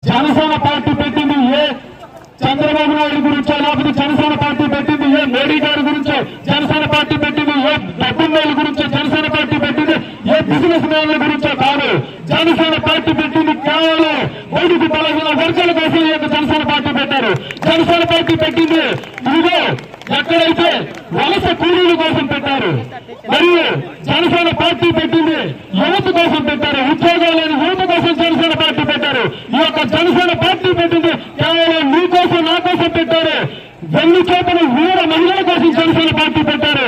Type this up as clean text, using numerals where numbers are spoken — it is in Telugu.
జనసేన పార్టీ పెట్టింది ఏ చంద్రబాబు నాయుడు గురించో, లేకపోతే జనసేన పార్టీ పెట్టింది ఏ మోడీ గారి గురించో, జనసేన పార్టీ పెట్టింది ఏ డబ్బున్నోళ్ళ గురించో, జనసేన పార్టీ పెట్టింది ఏ బిజినెస్ మ్యాన్ల గురించో కాదు. జనసేన పార్టీ పెట్టింది కేవలం బడుగు బలహీన వర్గాల కోసం ఈ యొక్క జనసేన పార్టీ పెట్టారు. జనసేన పార్టీ పెట్టింది ఇదిగో ఎక్కడైతే వలస కూలీల కోసం పెట్టారు, మరియు జనసేన పార్టీ పెట్టింది యువత కోసం పెట్టారు, ఉద్యోగాలు లేని యువత కోసం జనసేన పార్టీ పెట్టారు. ఈ యొక్క జనసేన పార్టీ పెట్టింది కేవలం నీ కోసం నా కోసం పెట్టారు. వెన్ను చేపల వీర మహిళల కోసం జనసేన పార్టీ పెట్టారు.